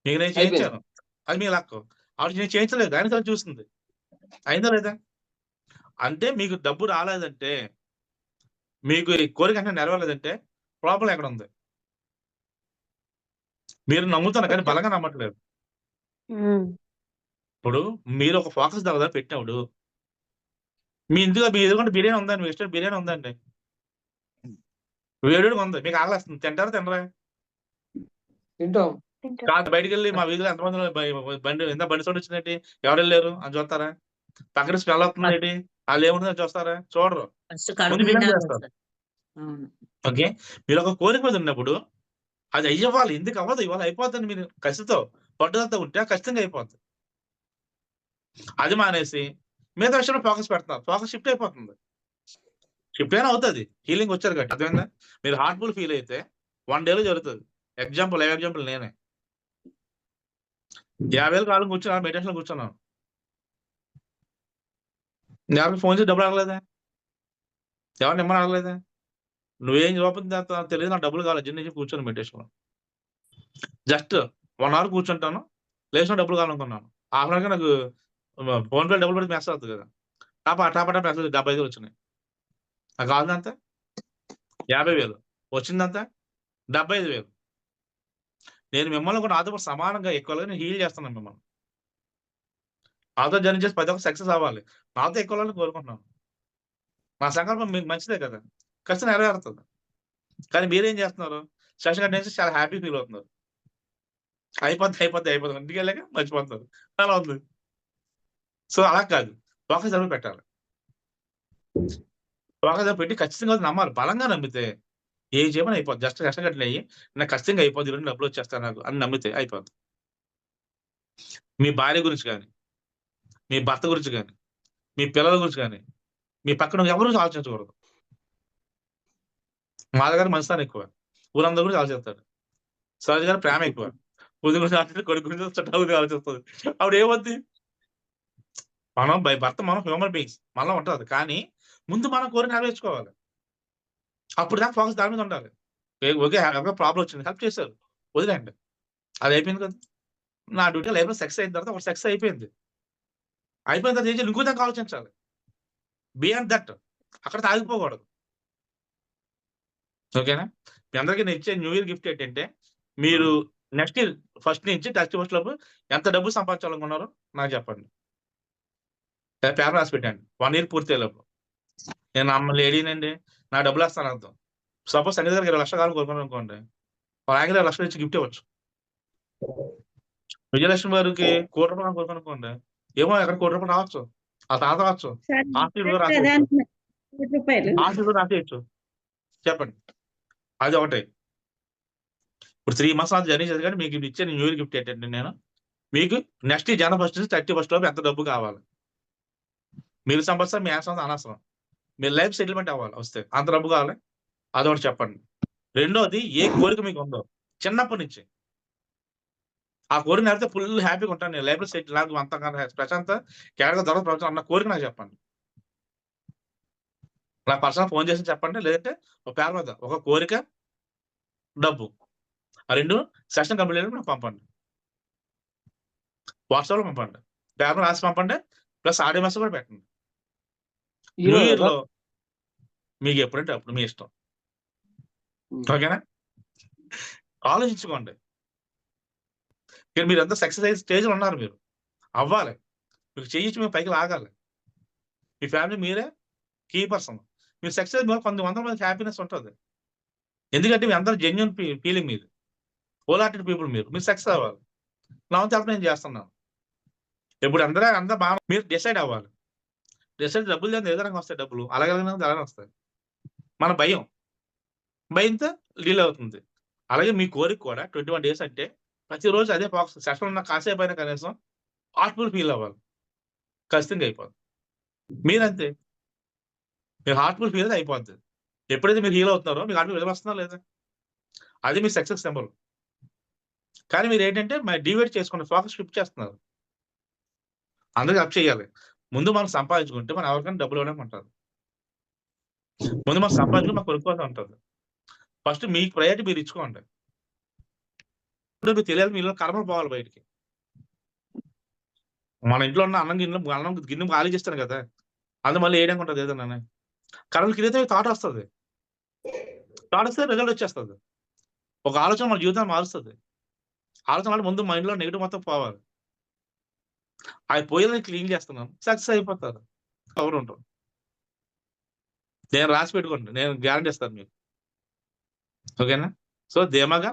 Speaker 1: మీకు నేను
Speaker 5: అయిపోయింది.
Speaker 1: చేయించాను. అది మీ లక్కు. ఆవిడకి నేను చేయించలేదు. ఆయన తను చూస్తుంది. అయిందా లేదా? అంటే మీకు డబ్బు రాలేదంటే, మీకు ఈ కోరిక అంటే నెరవేరలేదంటే ప్రాబ్లమ్ ఎక్కడ ఉంది? మీరు నమ్ముతున్నారు కానీ బలంగా నమ్మట్లేదు. ఇప్పుడు మీరు ఒక ఫోకస్ దగ్గర పెట్టినప్పుడు మీ ఎదుగుంటే బిర్యానీ ఉందండి, మీ ఇష్టం బిర్యానీ ఉందండి, వేడిగా ఉంది, మీకు ఆగలేస్తుంది, తింటారా తినరా?
Speaker 5: తింటాం.
Speaker 1: కాదు, బయటికి వెళ్ళి మా వీధిలో ఎంతమంది బండి ఎంత బండి సౌండ్ వచ్చిందండి, ఎవరు వెళ్ళారు అని చూస్తారా? పక్కన స్మెల్ వస్తుందండి, వాళ్ళు ఏముందని చూస్తారా? చూడరు.
Speaker 4: ఫస్ట్
Speaker 1: ముందు
Speaker 4: కడుపు
Speaker 1: బిర్యానీ
Speaker 4: నిండాలి
Speaker 1: చేస్తారు.
Speaker 4: సార్. అవును.
Speaker 1: ఓకే, మీరు ఒక కోరిక మీద ఉన్నప్పుడు అది అయ్యవ్వాలి. ఎందుకు అవ్వదు? ఇవాళ అయిపోతుంది. మీరు కసితో పట్టుదలతో ఉంటే ఖచ్చితంగా అయిపోద్ది. అది మానేసి మిగతా విషయంలో ఫోకస్ పెడతారు, ఫోకస్ షిఫ్ట్ అయిపోతుంది. షిఫ్ట్ అయినా అవుతుంది, హీలింగ్ వచ్చారు కాబట్టి. అర్థమైందా? మీరు హార్ట్ఫుల్ ఫీల్ అయితే 1 డేలో జరుగుతుంది. లైవ్ ఎగ్జాంపుల్ నేనే 50,000 కాలం కూర్చున్నాను, మెడిటేషన్ కూర్చున్నాను. ఎవరికి ఫోన్ చేసి డబ్బులు అడగలేదా? ఎవరిని ఇమ్మని అడగలేదా? నువ్వేం ఓపెన్ తెలియదు, నాకు డబ్బులు కావాలి జిన్ నుంచి కూర్చొని మెడిటేషన్ జస్ట్ 1 అవర్ కూర్చుంటాను, లేచిన డబ్బులు కావాలనుకున్నాను. హాఫ్ అన్ అవర్గా నాకు ఫోన్ పే డబ్బులు పెడితే మెసేజ్ అవుతుంది కదా, టాపా మెసేజ్ 75,000 వచ్చినాయి. నాకు కావాలంత 50,000 వచ్చిందంతా 75,000. నేను మిమ్మల్ని కూడా నాతో పాటు సమానంగా ఎక్కువగా నేను హీల్ చేస్తున్నాను మిమ్మల్ని. నాతో జర్నీ చేసి ప్రతి ఒక్క సక్సెస్ అవ్వాలి, నాతో ఎక్కువ కోరుకుంటున్నాను. నా సంకల్పం మీకు మంచిదే కదా, ఖచ్చితంగా నెరవేరుతుంది. కానీ మీరేం చేస్తున్నారు? సెషన్ కట్టేసి చాలా హ్యాపీ ఫీల్ అవుతున్నారు. అయిపోద్ది ఇంటికి వెళ్ళాక మర్చిపోతున్నారు. అలా ఉంది. సో అలా కాదు, ఫోకస్ ఎవరు పెట్టాలి. ఫోకస్ పెట్టి ఖచ్చితంగా నమ్మాలి. బలంగా నమ్మితే ఏ చేయమని అయిపోద్ది. జస్ట్ సెషన్ కట్టిన అయ్యి నాకు ఖచ్చితంగా అయిపోద్ది, ఈరోజు డబ్బులు వచ్చేస్తాయి నాకు అని నమ్మితే అయిపోద్ది. మీ భార్య గురించి కానీ, మీ భర్త గురించి కానీ, మీ పిల్లల గురించి కానీ, మీ పక్కన ఎవరు ఆలోచించకూడదు. మా దగ్గర మంచితనం ఎక్కువ, ఊరందరూ గురించి ఆలోచిస్తాడు. సరోజ గారు ప్రేమ ఎక్కువ, కూతురు గురించి ఆలోచిస్తే కొడుకు గురించి చుట్టాల గురించి ఆలోచిస్తుంది. అప్పుడు ఏమవుద్ది? మనం భర్త, మనం హ్యూమన్ బీయింగ్స్, మనలో ఉంటుంది. కానీ ముందు మనం కోరిక నెరవేర్చుకోవాలి. అప్పుడు దాకా ఫోకస్ దాని మీద ఉండాలి. ఓకే, ప్రాబ్లం వచ్చింది, హెల్ప్ చేశారు, వదిలేండి, అది అయిపోయింది కదా. నా డ్యూటీ లైఫ్లో సక్సెస్ అయిన తర్వాత ఒక సక్సెస్ అయిపోయిన తర్వాత ఏం చేయాలి? ఇంకో దాకా ఆలోచించాలి. బియాండ్ దట్, అక్కడ ఆగిపోకూడదు. ఓకేనా? మీ అందరికీ నేను ఇచ్చే న్యూ ఇయర్ గిఫ్ట్ ఏంటంటే, మీరు నెక్స్ట్ ఇయర్ ఫస్ట్ నుంచి 31 లోపు ఎంత డబ్బు సంపాదించాలనుకున్నారో నాకు చెప్పండి. పేపర్ రాసి పెట్టండి. 1 ఇయర్ పూర్తి అయ్యేలోపు. నేను మమ్మల్ని ఏడినండి, నా డబ్బులు వస్తాను అర్థం. సపోజ్ సంగీత గారికి 20 లక్షలు కావాలి కోరుకున్నాను అనుకోండి, ఆయన 20 లక్షలు ఇచ్చి గిఫ్ట్ ఇవ్వచ్చు. విజయలక్ష్మి గారికి ₹1,00,00,000 కోరుకునుకోండి, ఏమో ఎక్కడ ₹1,00,00,000 రావచ్చు, ఆ తాత రావచ్చు, ఆస్తి రాసేయచ్చు. చెప్పండి, అది ఒకటి. ఇప్పుడు 3 మంత్స్ నాకు జర్నీ చేసి, కానీ మీకు ఇచ్చే న్యూ ఇయర్ గిఫ్ట్ ఏంటంటే, నేను మీకు నెక్స్ట్ జనవరి 1 నుంచి 31 లోపు ఎంత డబ్బు కావాలి, మీరు సంపాదిస్తారు, మీ ఆన్సర్ అనవసరం, మీరు లైఫ్ సెటిల్మెంట్ అవ్వాలి, వస్తే అంత డబ్బు కావాలి, అదొకటి చెప్పండి. రెండోది, ఏ కోరిక మీకు ఉందో చిన్నప్పటి నుంచి, ఆ కోరిక నెరవేరితే ఫుల్ హ్యాపీగా ఉంటాను నేను, లైఫ్ లో సెటిల్, నాకు అంత ప్రశాంత కేడగా దొరకదు ప్రపంచం అన్న కోరిక నాకు చెప్పండి. నాకు పర్సనల్ ఫోన్ చేసి చెప్పండి, లేదంటే ఒక పేరు మీద ఒక కోరిక, డబ్బు, ఆ రెండు సెషన్ కంప్లీట్ అయినప్పుడు నాకు పంపండి, వాట్సాప్ లో పంపండి, పేపర్ రాసి పంపండి, ప్లస్ ఆడియో మెసేజ్ కూడా పెట్టండి. న్యూ ఇయర్ లో మీకు ఎప్పుడంటే అప్పుడు మీ ఇష్టం. ఓకేనా? ఆలోచించుకోండి. మీరు ఎంత సక్సెస్ అయ్యే స్టేజ్ లో ఉన్నారు, మీరు అవ్వాలి, మీకు చేయించి మేము పైకి లాగాలి. మీ ఫ్యామిలీ మీరే కీ పర్సన్. మీరు సక్సెస్ కొన్ని వందల మంది హ్యాపీనెస్ ఉంటుంది. ఎందుకంటే మీ అందరూ జెన్యున్ ఫీలింగ్, మీరు హోల్ హార్టెడ్ పీపుల్, మీరు సక్సెస్ అవ్వాలి. నా తరపు నేను చేస్తున్నాను. ఇప్పుడు అందరూ బాగా మీరు డిసైడ్ అవ్వాలి. డిసైడ్ డబ్బులు లేదు, ఏ విధంగా వస్తాయి డబ్బులు, అలాగే వస్తాయి. మన భయంతో డిలే అవుతుంది. అలాగే మీ కోరిక కూడా 21 డేస్ అంటే ప్రతిరోజు అదే ఫోకస్. సెషన్ ఉన్న కాసేపు అయినా కనీసం హార్ట్‌ఫుల్ ఫీల్ అవ్వాలి. ఖచ్చితంగా అయిపోద్ది. మీరంతే. మీరు హార్ట్‌ఫుల్ ఫీల్ అయితే అయిపోద్ది. ఎప్పుడైతే మీరు హీల్ అవుతున్నారో మీకు హార్ట్‌ఫుల్ విలువ వస్తుందా లేదా? అది మీ సక్సెస్ సింబల్. కానీ మీరేంటంటే డీవియేట్ చేసుకోండి. ఫోకస్ షిఫ్ట్ చేస్తున్నారు. అందరికి అప్ చేయాలి. ముందు మనం సంపాదించుకుంటే మనం ఎవరికైనా డబ్బులు ఇవ్వడానికి. ముందు మనం సంపాదించుకుని మాకు కొనుక్కోవాలని ఉంటది. ఫస్ట్ మీకు ప్రయారిటీ మీరు ఇచ్చుకోండి. ఇప్పుడు మీకు తెలియాలి మీలో కర్మలు పోవాలి బయటికి. మన ఇంట్లో ఉన్న అన్నం గిన్నె ఖాళీ చేస్తాను కదా! అందులో మళ్ళీ ఏయడానికి ఉంటది ఏదన్నాని. కర్మలు క్రియేట్ అయ్యి థాట్ వస్తది. థాట్ వస్తే రిజల్ట్ వచ్చేస్తది. ఒక ఆలోచన మన జీవితాన్ని మారుస్తది. ఆలోచన అంటే ముందు మైండ్‌లో నెగెటివ్ మొత్తం పోవాలి. అవి పోయేలా క్లీన్ చేస్తున్నాను. సక్సెస్ అయిపోతారు. పవర్ ఉంటుంది. నేను రాసి పెట్టుకోండి. నేను గ్యారంటీ ఇస్తాను మీకు. ఓకేనా? సో ధీమాగా,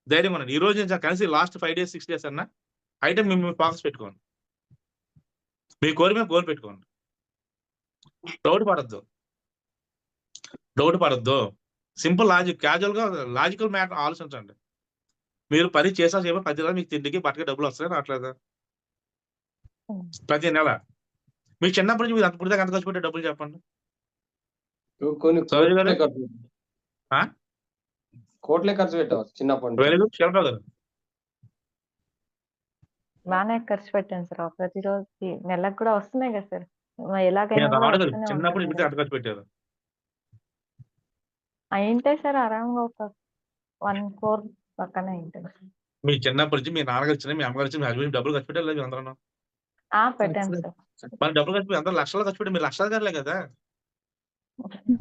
Speaker 1: ధైర్యంగా ఉండండి. ఈ రోజు నుంచి కలిసి లాస్ట్ 5 డేస్, 6 డేస్ అన్నా ఐటెమ్ మీ ఫోకస్ పెట్టుకోండి. మీ గోల్ మీద గోల్ పెట్టుకోండి. డౌట్ పడొద్దు. సింపుల్ లాజిక్, క్యాజువల్‌గా లాజికల్ మ్యాటర్ ఆలోచించండి. మీరు పని చేసా చేయమో ప్రతి నెల మీకు తిండికి, బట్టకి డబ్బులు వస్తాయా రావట్లేదా? ప్రతి నెల. మీకు చిన్నప్పటి నుంచి మీరు ఇప్పుడు దాకా ఎంత ఖర్చు పెట్టే డబ్బులు చెప్పండి.
Speaker 5: కొన్ని
Speaker 1: సరోజ గారు?
Speaker 5: కోట్లే ఖర్చు పెట్టావు.
Speaker 1: ఆ?
Speaker 5: కోట్లే ఖర్చు పెట్టావు చిన్నప్పటి నుంచి.
Speaker 1: Very good. శివరావు గారు.
Speaker 7: బాగానే ఖర్చు పెట్టాను సార్. ప్రతిరోజుకి నెలకు కూడా వస్తున్నాయి కదా సార్. ఎలాగైనా
Speaker 1: నేను
Speaker 7: కూడా
Speaker 1: రావడం
Speaker 7: వస్తూనే
Speaker 1: చిన్నప్పుడు
Speaker 7: ఉంటాయి
Speaker 1: ఇప్పుడు
Speaker 7: కదా.
Speaker 1: ఎంత ఖర్చు పెట్టారు?
Speaker 7: అయింటాయి సార్, ఆరాంగా ఒక 1 crore పక్కనే ఉంటుంది.
Speaker 1: మీ చిన్నప్పటి నుంచి మీ నాన్నగారు ఇచ్చిన, మీ అమ్మగారు ఇచ్చిన, మీ హస్బెండ్ డబ్బులు ఖర్చు పెట్టారు లేదు అందరూ?
Speaker 7: పెట్టాను సార్.
Speaker 1: మరి డబ్బులు ఖర్చు పెట్టి అందరూ లక్షలు ఖర్చు పెట్టి మీరు లక్షాధికారులే కదా!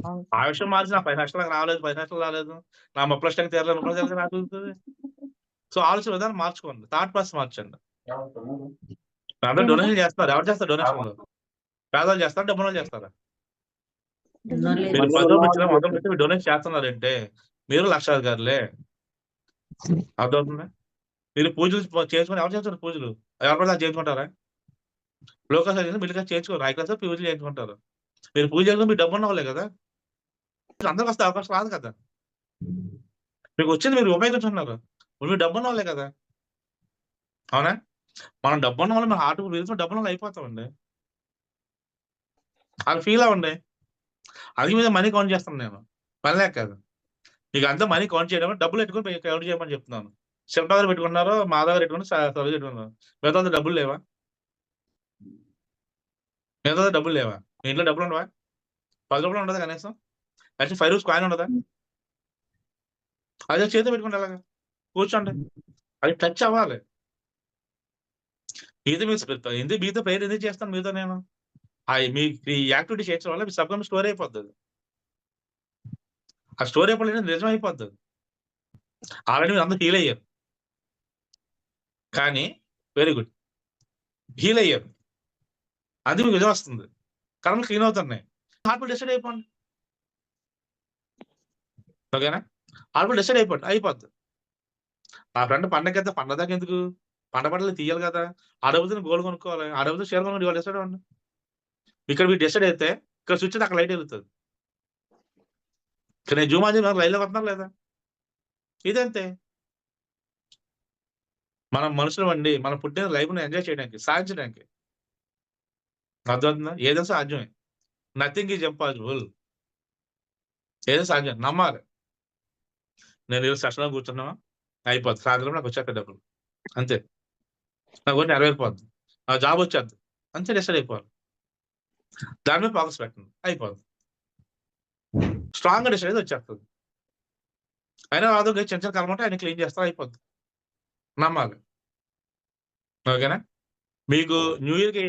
Speaker 7: అవును
Speaker 1: ఆ
Speaker 7: సార్.
Speaker 1: విషయం మార్చి నా 10 లక్షలకు రాలేదు, 10 లక్షలు రాలేదు. నా 30 లక్షలకు తీరలేదు, 30 లక్షలకు నాకు కుదురుతది. సో ఆలోచన విధానం మార్చుకోండి. థాట్ ప్రాసెస్ మార్చండి. అందరూ డొనేషన్ చేస్తున్నారు. ఎవరు చేస్తారు డొనేషన్‌లు? పేదవాళ్ళు చేస్తారా? డబ్బున్నోళ్ళు చేస్తారా?
Speaker 4: ఉన్నోళ్ళే
Speaker 1: మీరు
Speaker 5: మళ్ళీ
Speaker 1: 10
Speaker 5: వాళ్ళు
Speaker 1: ఇచ్చినా 100 పెట్టి మీరు డొనేట్ చేస్తున్నారంటే మీరు లక్షాధికారులే. అర్థమవుతుందా? మీరు పూజలు చేసుకొని ఎవరు చేస్తారు పూజలు? ఎవరు పడితే వాళ్ళు చేయించుకుంటారా? లో క్లాస్ అయితే మిడిల్ క్లాస్ చేయించుకోరు. హై క్లాస్ పూజలు చేయించుకుంటారు. మీరు పూజ చేసుకొని మీరు డబ్బున్న వాళ్ళే కదా! అందరికి వస్తే అవకాశం రాదు కదా! మీకు వచ్చింది మీరు ఉపయోగించుకుంటున్నారు. మీరు డబ్బున్న వాళ్ళే కదా! అవునా? మనం డబ్బున్న వాళ్ళు మన హార్ట్ విలుతో డబ్బున్న వాళ్ళు అయిపోతామండి. అది ఫీల్ అవ్వండి. అది మీద మనీ కౌంట్ చేస్తాను నేను. పని లేక కాదు. మీకు అంతా మనీ కౌంట్ చేయడం డబ్బులు పెట్టుకొని కౌంట్ చేయమని చెప్తున్నాను. శిల్ప గారు పెట్టుకున్నారు, మాధవ్ గారు పెట్టుకున్నారు, సరోజ పెట్టుకున్నారు. మిగతా డబ్బులు లేవా? మిగతా డబ్బులు లేవా? మీ ఇంట్లో డబ్బులు ఉండవా? 10 రూపాయలు ఉండదా కనీసం? అట్లీస్ట్ 5 రూపీస్ కాయిన్ ఉండదా? అదే చేతిలో పెట్టుకుంటే ఎలాగా? కూర్చోండి. అది టచ్ అవ్వాలి. ఇది మీతో ప్రేయర్ ఎందుకు చేస్తాను మీతో నేను? మీ ఈ యాక్టివిటీ చేయడం వల్ల మీ సబ్‌కాన్షియస్ స్టోర్ అయిపోద్ది. ఆ స్టోర్ అయిపోవడం నిజం అయిపోద్ది. ఆల్రెడీ మీరు అందరూ హీల్ అయ్యారు. కానీ వెరీ గుడ్. హీల్ అయ్యారు. అది మీకు నిజం వస్తుంది. కర్మలు క్లీన్ అవుతున్నాయి. హార్ట్‌ఫుల్ డిసైడ్ అయిపోండి. ఓకేనా? హార్ట్‌ఫుల్ డిసైడ్ అయిపోండి. అయిపోద్ది. నా ఫ్రెండ్ పండగకెళ్తే పండగ దాకా ఎందుకు? పంట బట్టలు తీయాలి కదా! ఆ డబ్బులతో గోల్డ్ కొనుక్కోవాలి. ఆ డబ్బులతో చీర కొనుక్కోవాలి. ఇవాళ డిసైడ్ అవ్వండి. ఇక్కడ మీరు డిసైడ్ అయితే ఇక్కడ స్విచ్ అక్కడ లైట్ వెలుగుతది. ఇక్కడ నేను జూమ్ ఆన్ చేసి లైన్‌లోకి వస్తున్నారా లేదా? ఇదంతే. మనం మనుషులమండి. మనం పుట్టిన లైఫ్‌ని ఎంజాయ్ చేయడానికి, సాధించడానికి. అర్థమవుతుందా? ఏదైనా సాధ్యమే. Nothing is impossible. ఏదైనా సాధ్యం. నమ్మాలి. నేను ఈరోజు సెషన్‌లో కూర్చున్నామా అయిపోద్ది. సాయంత్రం నాకు వచ్చేస్తాయి డబ్బులు. అంతే. నాకు ఒకటి నెరవేరిపోద్ది. నా జాబ్ వచ్చేద్ది. అంతే డిసైడ్ అయిపోవాలి. దాని మీద ఫోకస్ పెట్టండి. అయిపోద్ది. స్ట్రాంగ్‌గా డిసైడ్ అయితే వచ్చేస్తది. అయినా రాదు చిన్న చిన్న కర్మ ఉంటే ఆయన క్లీన్ చేస్తా అయిపోద్ది. నమ్మాలి. ఓకేనా? మీకు న్యూ ఇయర్‌కి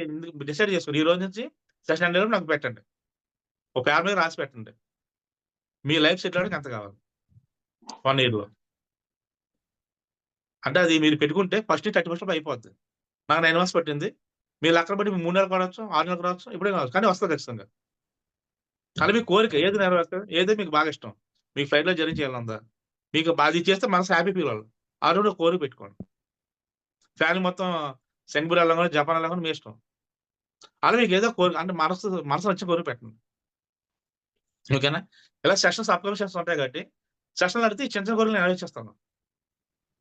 Speaker 1: డిసైడ్ చేసుకోండి. ఈ రోజు నుంచి సెషన్ ఎండ్ లోపు నాకు పెట్టండి. ఒక పేపర్ మీద రాసి పెట్టండి. మీ లైఫ్ సెటిల్ అవ్వడానికి ఎంత కావాలి? 1 ఇయర్‌లో. అంటే అది మీరు పెట్టుకుంటే ఫస్ట్ 30% అయిపోద్ది. నాకు 9 మంత్స్ పట్టింది. మీరు లెక్కన బట్టి 3 నెలలకు రావచ్చు, 6 నెలలకు రావచ్చు, ఇప్పుడే కావచ్చు. కానీ వస్తది ఖచ్చితంగా. కానీ మీ కోరిక ఏది నెరవేరుతది? ఏది మీకు బాగా ఇష్టం? మీకు ఫ్లైట్‌లో జర్నీ చేయాలనుందా? మీకు అది చేస్తే మనసు హ్యాపీ ఫీల్ అవ్వాలి. ఆ రోజు కోరిక పెట్టుకోండి. ఫ్యామిలీ మొత్తం సింగపూర్ వెళ్ళాలని, జపాన్ వెళ్ళాలని మీ ఇష్టం. అలా మీకు ఏదో కోరిక అంటే మనసు నచ్చిన కోరిక పెట్టండి. ఓకేనా? ఇలా సెషన్స్ అప్‌కమింగ్ సెషన్స్ ఉంటాయి కాబట్టి సెషన్‌లు అడిగితే ఈ చిన్న చిన్న కోరికలు నెరవేర్చేస్తాను.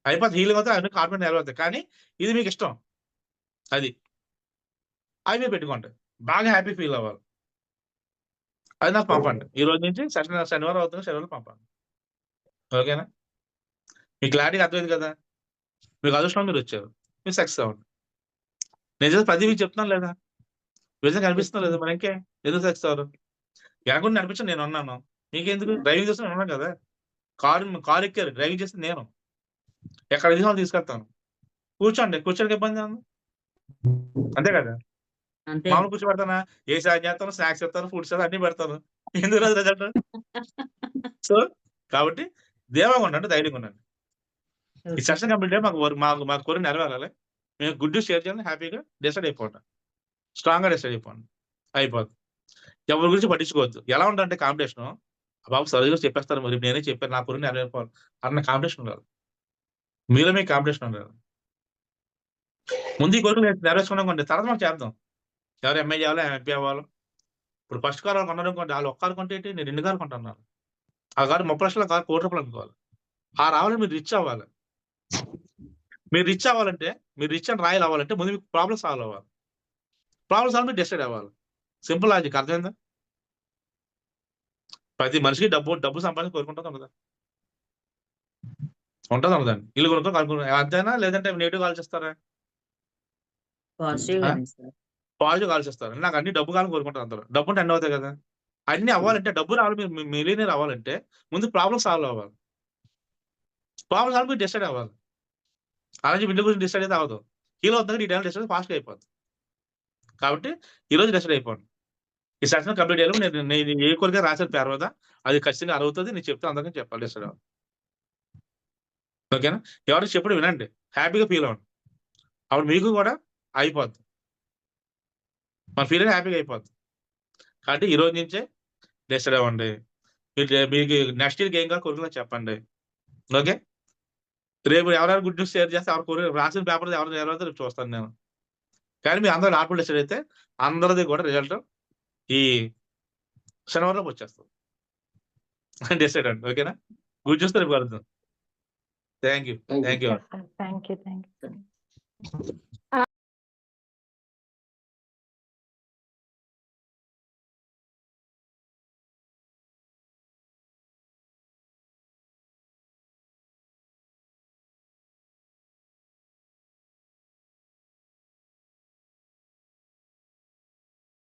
Speaker 1: అయిపోతుంది, హీలింగ్ అవుతాయి, అన్ని కాన్ఫిడెంట్ నెరవేరుతాయి. కానీ ఇది మీకు ఇష్టం, అది అవి మీరు పెట్టుకోండి, బాగా హ్యాపీ ఫీల్ అవ్వాలి. అది నాకు పంపండి. ఈ రోజు నుంచి శనివారం అవుతుంది, శనివారం పంపండి. ఓకేనా? మీకు క్లారిటీగా అర్థమైంది కదా? మీకు అదృష్టం మీరు వచ్చారు, మీరు సక్సెస్ అవ్వండి. నిజంగా ప్రతి మీకు చెప్తున్నాను లేదా? నిజంగా కనిపిస్తున్నా లేదా? మరి ఇంకే ఎందుకు సక్సెస్ అవ్వరు? ఎక్కడ నడిపించండి, నేను ఉన్నాను. మీకెందుకు? డ్రైవింగ్ చేస్తే నేను ఉన్నాను కదా. కారు ఎక్కారు, డ్రైవింగ్ చేస్తే నేను. ఎక్కడ తీసుకెళ్తాను. కూర్చోండి, కూర్చోడానికి ఇబ్బంది ఉంది, అంతే కదా?
Speaker 4: అంతే.
Speaker 1: మామూలు కూర్చోబెడతానా? ఏ సాయం చేస్తాను, స్నాక్స్ ఇస్తాను, ఫుడ్స్ అన్ని పెడతాను. ఎందుకు రాదు రిజల్ట్? సో కాబట్టి ధీమాగా ఉండండి, ధైర్యంగా ఉండండి. ఈ సెషన్ కంప్లీట్ అయ్యి మా కోరిక నెరవేరాలి. మేము గుడ్ న్యూస్ షేర్ చేయాలని హ్యాపీగా డిసైడ్ అయిపోండి, స్ట్రాంగ్గా డిసైడ్ అయిపోండి, అయిపోద్ది. ఎవరి గురించి పట్టించుకోవద్దు. ఎలా ఉందంటే కాంపిటీషన్, బాబు సరిగ్గా చెప్పేస్తారు, మరి నేనే చెప్పాను, నా కోరిక నెరవేరిపోవాలి అన్న కాంపిటీషన్ ఉండాలి. మీలో మీకు కాంపిటీషన్ ఉండాలి. ముందు ఈ కోరికలు నెరవేర్చుకున్నాం, తర్వాత మనం చేద్దాం. ఎవరు ఎంఏ చేయాలో, ఎంపీ అవ్వాలి. ఇప్పుడు ఫస్ట్ కారు కొన్నారు అనుకోండి, వాళ్ళు ఒక్క కారు కొంటే ఏంటి, నేను 2 కార్లు కొంటున్నాను. ఆ కారు 30 లక్షల కారు ₹1,00,00,000 అనుకోవాలి. ఆ రావాలంటే మీరు రిచ్ అవ్వాలి. మీరు రిచ్ అవ్వాలంటే, మీరు రిచ్ అండ్ రాయల్ అవ్వాలంటే ముందు మీకు ప్రాబ్లమ్ సాల్వ్ అవ్వాలి. ప్రాబ్లమ్ సాల్వ్ మీరు డిసైడ్ అవ్వాలి. సింపుల్ లాజిక్, అర్థమైందా? ప్రతి మనిషికి డబ్బు సంపాదించి కోరుకుంటుంది ఉండదా? ఉంటుంది ఉండదండి. ఇల్లు కొనుక్కో అంతేనా, లేదంటే నెగిటివ్ ఆలోచిస్తారా?
Speaker 4: పాజిటివ్ గానే సార్.
Speaker 1: పాజిటివ్ ఆలోచిస్తారు. నాకు అన్ని డబ్బు కావాలని కోరుకుంటారు అందరూ. డబ్బు ఉంటే అన్ని అవుతాయి కదా. అన్ని అవ్వాలంటే, డబ్బు రావాలి, మీరు మిలియనీర్ అవ్వాలంటే ముందు ప్రాబ్లమ్ సాల్వ్ అవ్వాలి. ప్రాబ్లమ్ సాల్వ్ మీరు డిసైడ్ అవ్వాలి. అలాగే ఇల్లు గురించి డిసైడ్ అయితే అవ్వదు. హీల్ అవుతుంది, ఈ టైం డిసైడ్ ఫాస్ట్గా అయిపోద్ది. కాబట్టి ఈ రోజు డిసైడ్ అయిపోండి. ఈ సెషన్ కంప్లీట్ అయ్యారు. నేను ఏ కోరిక రాశాను పేరు మీద, అది ఖచ్చితంగా అరుగుతుంది. నేను చెప్తే అందరికీ చెప్పాలి, డిసైడ్ అవ్వాలి. ఓకేనా? ఎవరికి చెప్పడం వినండి, హ్యాపీగా ఫీల్ అవ్వండి. అప్పుడు మీకు కూడా అయిపోద్ది, మన ఫీలింగ్ హ్యాపీగా అయిపోద్ది. కాబట్టి ఈ రోజు నుంచే డిసైడ్ అవ్వండి. మీకు నెక్స్ట్ ఇయర్కి ఏం కావాలి కోరికలో చెప్పండి. ఓకే? రేపు ఎవరైనా గుడ్ న్యూస్ షేర్ చేస్తే, ఎవరు కోరిక రాసిన పేపర్ ఎవరు నెరవేరుతో రేపు చూస్తాను నేను. కానీ మీ అందరూ ఆర్పులు డిసైడ్ అయితే అందరిది కూడా రిజల్ట్ ఈ శనివారంలోపు వచ్చేస్తుంది. డిసైడ్ అండి. ఓకేనా? గుడ్ న్యూస్ రేపు కలుద్దాం. Thank you.
Speaker 5: Thank you.
Speaker 7: Thank you.